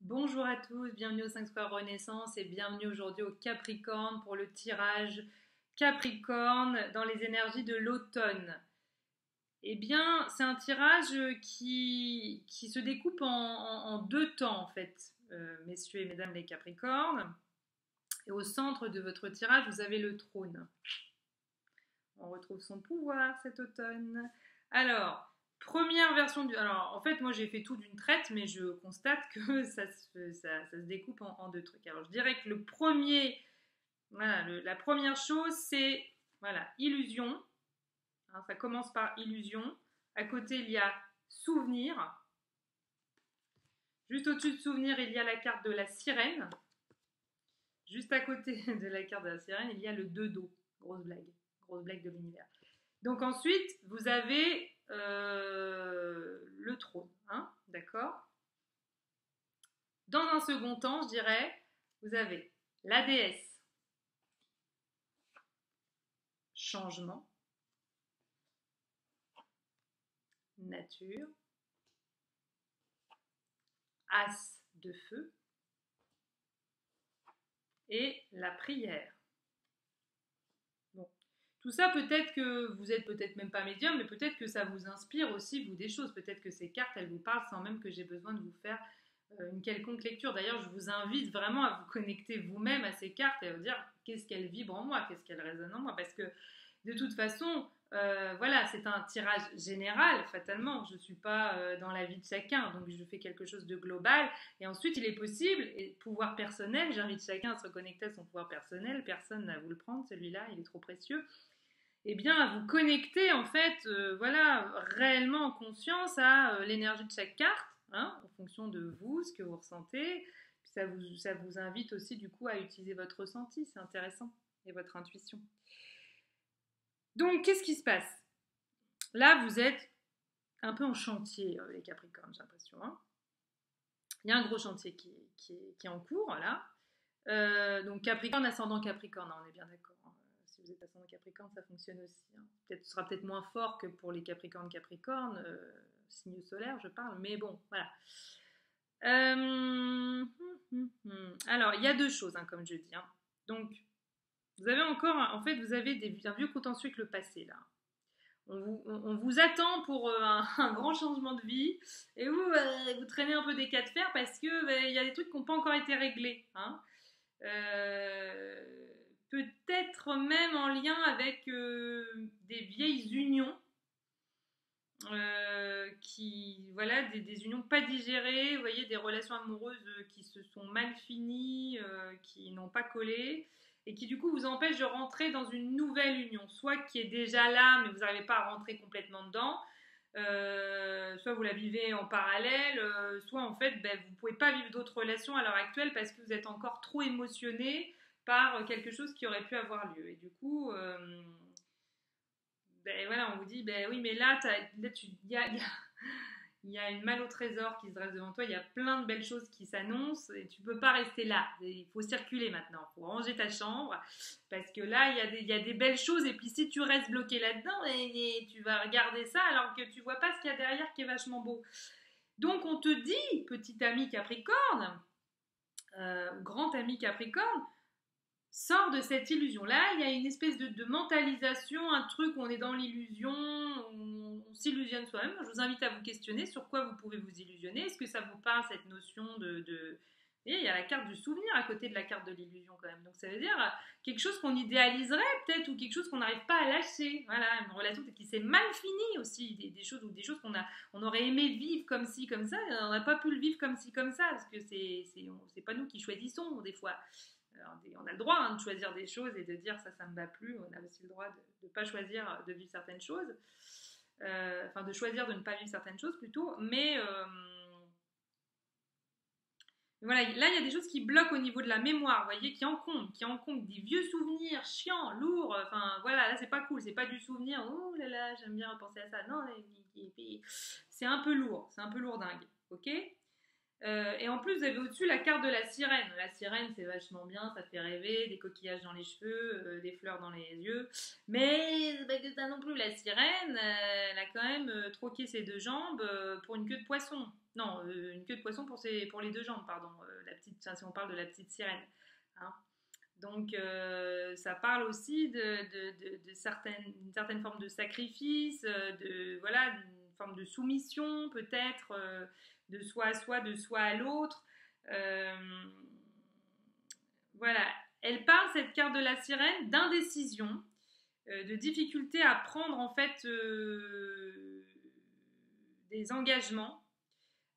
Bonjour à tous, bienvenue au 5 Square Renaissance et bienvenue aujourd'hui au Capricorne pour le tirage Capricorne dans les énergies de l'automne. Eh bien, c'est un tirage qui se découpe en deux temps en fait, messieurs et mesdames les Capricornes. Et au centre de votre tirage, vous avez le trône. On retrouve son pouvoir cet automne. Alors, première version du... Alors, en fait, moi, j'ai fait tout d'une traite, mais je constate que ça se découpe en deux trucs. Alors, je dirais que voilà, la première chose, c'est, voilà, illusion. Hein, ça commence par illusion. À côté, il y a souvenir. Juste au-dessus de souvenir, il y a la carte de la sirène. Juste à côté de la carte de la sirène, il y a le 2 dos. Grosse blague de l'univers. Donc ensuite, vous avez le trône, hein, d'accord. Dans un second temps, je dirais, vous avez la déesse, changement, nature, as de feu et la prière. Bon. Tout ça, peut-être que vous êtes peut-être même pas médium, mais peut-être que ça vous inspire aussi, vous, des choses. Peut-être que ces cartes, elles vous parlent sans même que j'ai besoin de vous faire une quelconque lecture. D'ailleurs, je vous invite vraiment à vous connecter vous-même à ces cartes et à vous dire qu'est-ce qu'elles vibrent en moi, qu'est-ce qu'elles résonnent en moi. Parce que de toute façon, voilà, c'est un tirage général, fatalement. Je ne suis pas dans la vie de chacun, donc je fais quelque chose de global. Et ensuite, il est possible, et pouvoir personnel, j'invite chacun à se reconnecter à son pouvoir personnel. Personne n'a à vous le prendre, celui-là, il est trop précieux. Eh bien, à vous connecter, en fait, voilà, réellement en conscience à l'énergie de chaque carte, hein, en fonction de vous, ce que vous ressentez. Puis ça vous invite aussi, du coup, à utiliser votre ressenti, c'est intéressant, et votre intuition. Donc, qu'est-ce qui se passe? Là, vous êtes un peu en chantier, les Capricornes, j'ai l'impression. Hein. Il y a un gros chantier qui est en cours, là. Donc, Capricorne, ascendant Capricorne, hein, on est bien d'accord. Hein. Si vous êtes ascendant Capricorne, ça fonctionne aussi. Hein. Ce sera peut-être moins fort que pour les Capricornes Capricorne, signe solaire, je parle, mais bon, voilà. Alors, il y a deux choses, hein, comme je dis. Hein. Donc, vous avez encore, en fait, vous avez un vieux contentieux avec le passé, là. On vous attend pour un grand changement de vie et vous traînez un peu des cas de fer parce que y a des trucs qui n'ont pas encore été réglés. Hein. Peut-être même en lien avec des vieilles unions voilà, des unions pas digérées, vous voyez, des relations amoureuses qui se sont mal finies, qui n'ont pas collé et qui du coup vous empêchent de rentrer dans une nouvelle union, soit qui est déjà là mais vous n'arrivez pas à rentrer complètement dedans, soit vous la vivez en parallèle, soit en fait vous ne pouvez pas vivre d'autres relations à l'heure actuelle parce que vous êtes encore trop émotionné par quelque chose qui aurait pu avoir lieu. Et du coup, voilà, on vous dit, oui, mais là, il y a une malle au trésor qui se dresse devant toi, il y a plein de belles choses qui s'annoncent et tu ne peux pas rester là. Il faut circuler maintenant, il faut ranger ta chambre parce que là, il y a des belles choses et puis si tu restes bloqué là-dedans, et tu vas regarder ça alors que tu ne vois pas ce qu'il y a derrière qui est vachement beau. Donc, on te dit, petit ami Capricorne, grand ami Capricorne, sort de cette illusion-là. Il y a une espèce de mentalisation, un truc où on est dans l'illusion, on s'illusionne soi-même. Je vous invite à vous questionner sur quoi vous pouvez vous illusionner. Est-ce que ça vous parle, cette notion de... Et il y a la carte du souvenir à côté de la carte de l'illusion quand même. Donc ça veut dire quelque chose qu'on idéaliserait peut-être ou quelque chose qu'on n'arrive pas à lâcher. Voilà, une relation qui s'est mal finie aussi. Des choses ou des choses on aurait aimé vivre comme ci, comme ça. Et on n'a pas pu le vivre comme ci, comme ça. Parce que c'est pas nous qui choisissons des fois. Alors, on a le droit de choisir des choses et de dire ça ne me va plus. On a aussi le droit de ne pas choisir de vivre certaines choses. Enfin, de choisir de ne pas vivre certaines choses plutôt. Mais voilà, là, il y a des choses qui bloquent au niveau de la mémoire, vous voyez, qui encombrent des vieux souvenirs chiants, lourds. Enfin, voilà, là, c'est pas cool. C'est pas du souvenir. Oh là là, j'aime bien repenser à ça. Non, c'est un peu lourd. C'est un peu lourdingue. Ok ? Et en plus, vous avez au-dessus la carte de la sirène. La sirène, c'est vachement bien, ça fait rêver, des coquillages dans les cheveux, des fleurs dans les yeux. Mais c'est pas que ça non plus. La sirène, elle a quand même troqué ses deux jambes pour une queue de poisson. Non, une queue de poisson pour les deux jambes, pardon. Si on parle de la petite sirène. Hein. Donc, ça parle aussi de une certaine forme de sacrifice, voilà, d'une forme de soumission peut-être, de soi à soi, de soi à l'autre. Euh, voilà, elle parle, cette carte de la sirène, d'indécision, de difficulté à prendre en fait des engagements,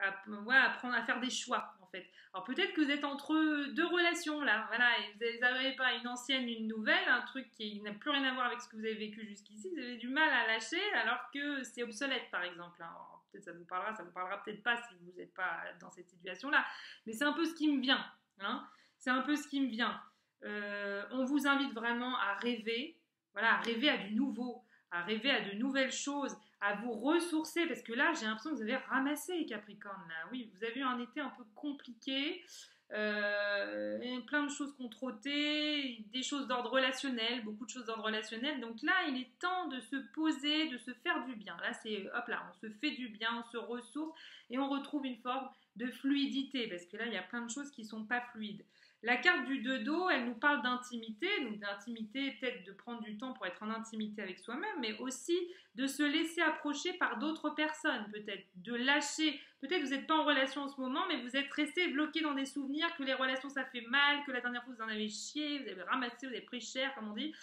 à faire des choix en fait. Alors peut-être que vous êtes entre deux relations là, voilà, et vous n'avez pas une ancienne, une nouvelle, un truc qui n'a plus rien à voir avec ce que vous avez vécu jusqu'ici, vous avez du mal à lâcher alors que c'est obsolète par exemple. Alors, peut-être ça vous parlera peut-être pas si vous n'êtes pas dans cette situation là, mais c'est un peu ce qui me vient. Hein, c'est un peu ce qui me vient. On vous invite vraiment à rêver, voilà, à rêver à du nouveau, à rêver à de nouvelles choses, à vous ressourcer, parce que là, j'ai l'impression que vous avez ramassé les Capricornes, là. Oui, vous avez eu un été un peu compliqué, plein de choses qu'on trottait, des choses d'ordre relationnel, beaucoup de choses d'ordre relationnel. Donc là, il est temps de se poser, de se faire du bien. Là, c'est, hop là, on se fait du bien, on se ressource et on retrouve une forme de fluidité, parce que là, il y a plein de choses qui ne sont pas fluides. La carte du 2 d'eau, elle nous parle d'intimité, donc d'intimité, peut-être de prendre du temps pour être en intimité avec soi-même, mais aussi de se laisser approcher par d'autres personnes, peut-être, de lâcher. Peut-être que vous n'êtes pas en relation en ce moment, mais vous êtes resté bloqué dans des souvenirs, que les relations ça fait mal, que la dernière fois vous en avez chié, vous avez ramassé, vous avez pris cher, comme on dit.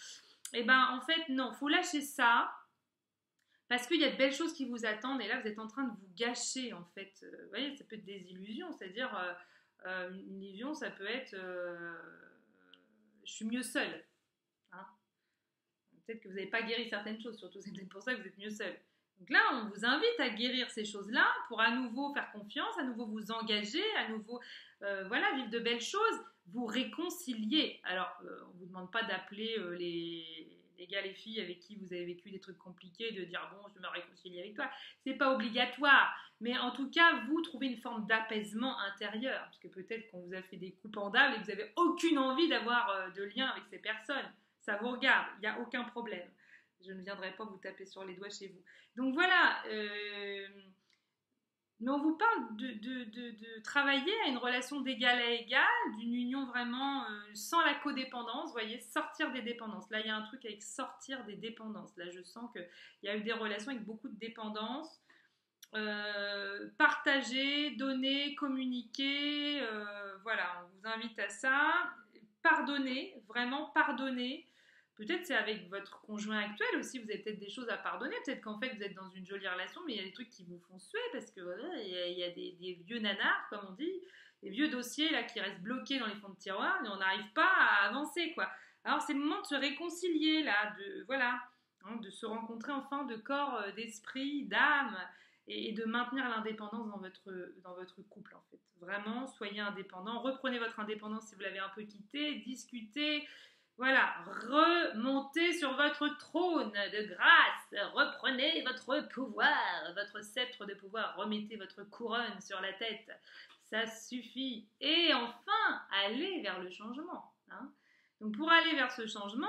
Et ben en fait, non, il faut lâcher ça. Parce qu'il y a de belles choses qui vous attendent et là vous êtes en train de vous gâcher en fait. Vous voyez, ça peut être des illusions, c'est-à-dire une illusion ça peut être je suis mieux seule. Hein. Peut-être que vous n'avez pas guéri certaines choses, surtout c'est peut-être pour ça que vous êtes mieux seul. Donc là, on vous invite à guérir ces choses-là pour à nouveau faire confiance, à nouveau vous engager, à nouveau voilà, vivre de belles choses, vous réconcilier. Alors, on ne vous demande pas d'appeler les gars, les filles avec qui vous avez vécu des trucs compliqués, de dire bon, je me réconcilie avec toi. C'est pas obligatoire, mais en tout cas, vous trouvez une forme d'apaisement intérieur, parce que peut-être qu'on vous a fait des coups pendables et que vous n'avez aucune envie d'avoir de lien avec ces personnes. Ça vous regarde, il n'y a aucun problème. Je ne viendrai pas vous taper sur les doigts chez vous. Donc voilà, mais on vous parle de travailler à une relation d'égal à égal, d'une union vraiment sans la codépendance, vous voyez, sortir des dépendances. Là, il y a un truc avec sortir des dépendances. Là, je sens qu'il y a eu des relations avec beaucoup de dépendance. Partager, donner, communiquer, voilà, on vous invite à ça. Pardonner, vraiment pardonner. Peut-être c'est avec votre conjoint actuel aussi, vous avez peut-être des choses à pardonner, peut-être qu'en fait vous êtes dans une jolie relation, mais il y a des trucs qui vous font suer, parce que voilà, il y a des vieux nanars, comme on dit, des vieux dossiers là qui restent bloqués dans les fonds de tiroir, et on n'arrive pas à avancer, quoi. Alors c'est le moment de se réconcilier, là, voilà, hein, de se rencontrer enfin de corps, d'esprit, d'âme, et de maintenir l'indépendance dans votre couple, en fait. Vraiment, soyez indépendant, reprenez votre indépendance si vous l'avez un peu quittée, discutez. Voilà, remontez sur votre trône de grâce, reprenez votre pouvoir, votre sceptre de pouvoir, remettez votre couronne sur la tête, ça suffit. Et enfin, allez vers le changement. Hein. Donc pour aller vers ce changement,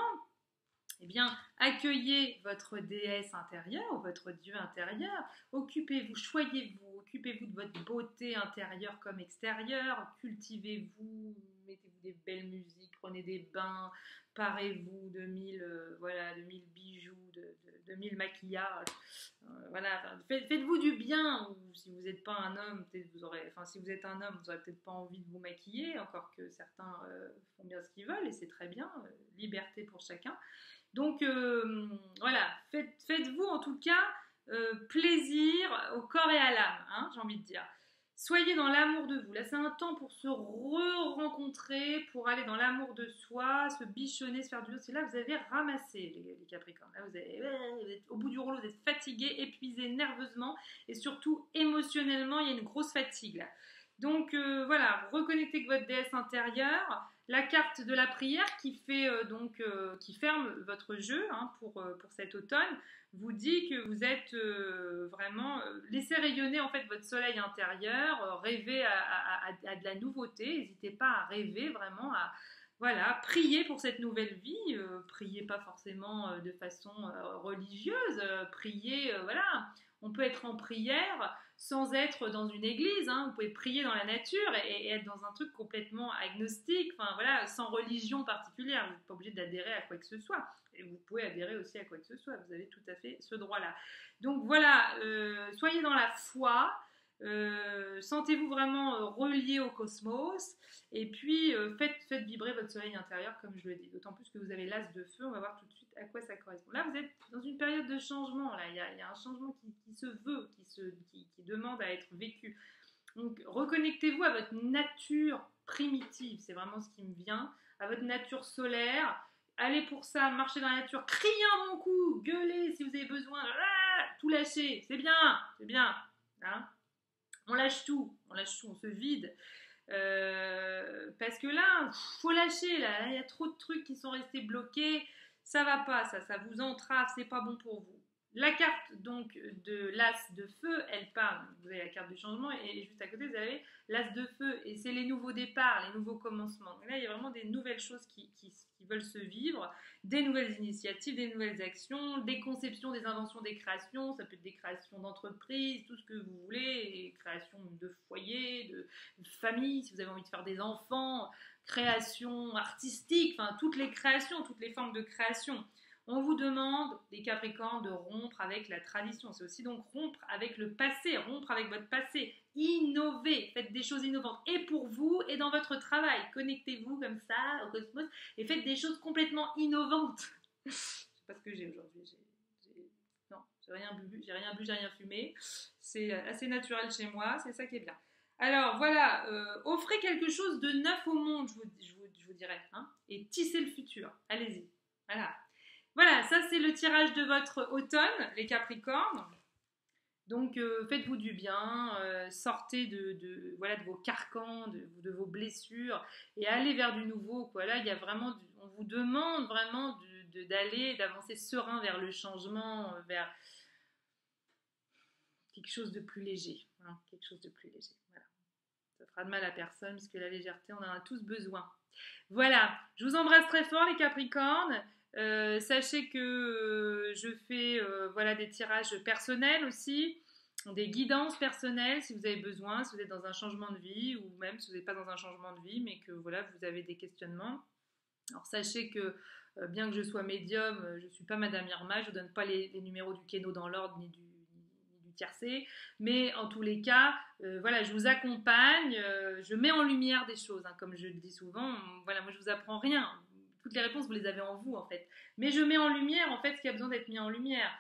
eh bien, accueillez votre déesse intérieure, votre dieu intérieur, occupez-vous, choyez-vous, occupez-vous de votre beauté intérieure comme extérieure, cultivez-vous, mettez-vous des belles musiques, prenez des bains, parez-vous de mille bijoux, de mille maquillages, voilà, faites-vous du bien, ou si vous n'êtes pas un homme, peut-être si vous êtes un homme, vous n'aurez peut-être pas envie de vous maquiller, encore que certains font bien ce qu'ils veulent, et c'est très bien, liberté pour chacun. Donc voilà, faites-vous en tout cas plaisir au corps et à l'âme, hein, j'ai envie de dire. Soyez dans l'amour de vous. Là, c'est un temps pour se re-rencontrer, pour aller dans l'amour de soi, se bichonner, se faire du bien. C'est là vous avez ramassé, les Capricornes. Là, vous êtes au bout du rouleau, vous êtes fatigué, épuisé nerveusement et surtout émotionnellement, il y a une grosse fatigue là. Donc voilà, reconnectez avec votre déesse intérieure. La carte de la prière qui fait qui ferme votre jeu, hein, pour cet automne vous dit que vous êtes vraiment laissez rayonner en fait votre soleil intérieur, rêvez à de la nouveauté, n'hésitez pas à rêver vraiment à voilà, priez pour cette nouvelle vie, priez pas forcément de façon religieuse, priez voilà On peut être en prière sans être dans une église, hein. Vous pouvez prier dans la nature et être dans un truc complètement agnostique, enfin voilà, sans religion particulière. Vous n'êtes pas obligé d'adhérer à quoi que ce soit. Et vous pouvez adhérer aussi à quoi que ce soit. Vous avez tout à fait ce droit-là. Donc voilà, soyez dans la foi. Sentez-vous vraiment relié au cosmos et puis faites vibrer votre soleil intérieur comme je le dis, d'autant plus que vous avez l'as de feu. On va voir tout de suite à quoi ça correspond. Là vous êtes dans une période de changement, là. Il y a un changement qui se veut, qui demande à être vécu. Donc reconnectez-vous à votre nature primitive, c'est vraiment ce qui me vient, à votre nature solaire. Allez pour ça, marchez dans la nature, criez un bon coup, gueulez si vous avez besoin, tout lâchez, c'est bien, hein. On lâche tout, on se vide. Parce que là, faut lâcher, là, il y a trop de trucs qui sont restés bloqués, ça va pas, ça vous entrave, c'est pas bon pour vous. La carte donc de l'as de feu, elle parle, vous avez la carte du changement et juste à côté vous avez l'as de feu et c'est les nouveaux départs, les nouveaux commencements. Donc là il y a vraiment des nouvelles choses qui veulent se vivre, des nouvelles initiatives, des nouvelles actions, des conceptions, des inventions, des créations, ça peut être des créations d'entreprises, tout ce que vous voulez, création de foyers, de famille, si vous avez envie de faire des enfants, création artistique, enfin toutes les créations, toutes les formes de création. On vous demande, les Capricornes, de rompre avec la tradition. C'est aussi donc rompre avec le passé, rompre avec votre passé. Innover, faites des choses innovantes. Et pour vous, et dans votre travail. Connectez-vous comme ça au cosmos et faites des choses complètement innovantes. Je sais pas ce que j'ai aujourd'hui. Non, j'ai rien bu, j'ai rien fumé. C'est assez naturel chez moi, c'est ça qui est bien. Alors voilà, offrez quelque chose de neuf au monde, je vous dirais. Hein, et tissez le futur. Allez-y. Voilà. Voilà, ça c'est le tirage de votre automne, les Capricornes. Donc faites-vous du bien, sortez de vos carcans, de vos blessures et allez vers du nouveau. Quoi. Là, il y a vraiment, on vous demande vraiment d'aller, d'avancer serein vers le changement, vers quelque chose de plus léger. Hein, quelque chose de plus léger. Voilà. Ça fera de mal à personne parce que la légèreté, on en a tous besoin. Voilà, je vous embrasse très fort les Capricornes. Sachez que je fais voilà, des tirages personnels aussi, des guidances personnelles si vous avez besoin, si vous êtes dans un changement de vie ou même si vous n'êtes pas dans un changement de vie mais que voilà, vous avez des questionnements. Alors sachez que bien que je sois médium, je ne suis pas Madame Irma, je ne donne pas les numéros du Kéno dans l'ordre ni du tiercé, mais en tous les cas, voilà, je vous accompagne, je mets en lumière des choses, hein, comme je le dis souvent, voilà, moi je vous apprends rien, toutes les réponses vous les avez en vous en fait, mais je mets en lumière en fait ce qui a besoin d'être mis en lumière.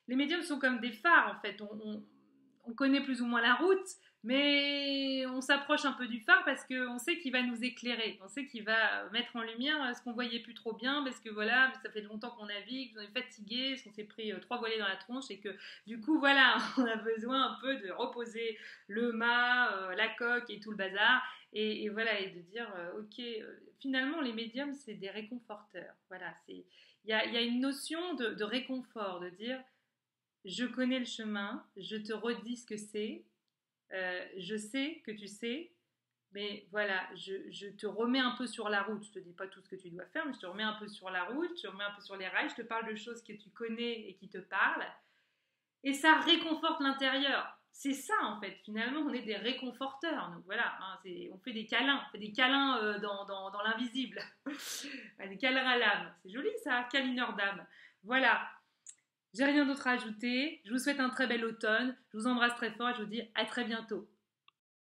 Les médiums sont comme des phares en fait, on connaît plus ou moins la route, mais on s'approche un peu du phare parce qu'on sait qu'il va nous éclairer, on sait qu'il va mettre en lumière ce qu'on voyait plus trop bien parce que voilà, ça fait longtemps qu'on navigue, qu'on est fatigué, qu'on s'est pris 3 volets dans la tronche et que du coup voilà, on a besoin un peu de reposer le mât, la coque et tout le bazar et voilà, et de dire ok, finalement les médiums c'est des réconforteurs, voilà, il y a une notion de réconfort, de dire je connais le chemin, je te redis ce que c'est, je sais que tu sais, mais voilà, je te remets un peu sur la route. Je te dis pas tout ce que tu dois faire, mais je te remets un peu sur la route, je te remets un peu sur les rails, je te parle de choses que tu connais et qui te parlent. Et ça réconforte l'intérieur. C'est ça en fait, finalement, on est des réconforteurs. Donc voilà, hein, on fait des câlins, dans l'invisible. Des câlins à l'âme. C'est joli ça, câlineur d'âme. Voilà. J'ai rien d'autre à ajouter. Je vous souhaite un très bel automne. Je vous embrasse très fort et je vous dis à très bientôt.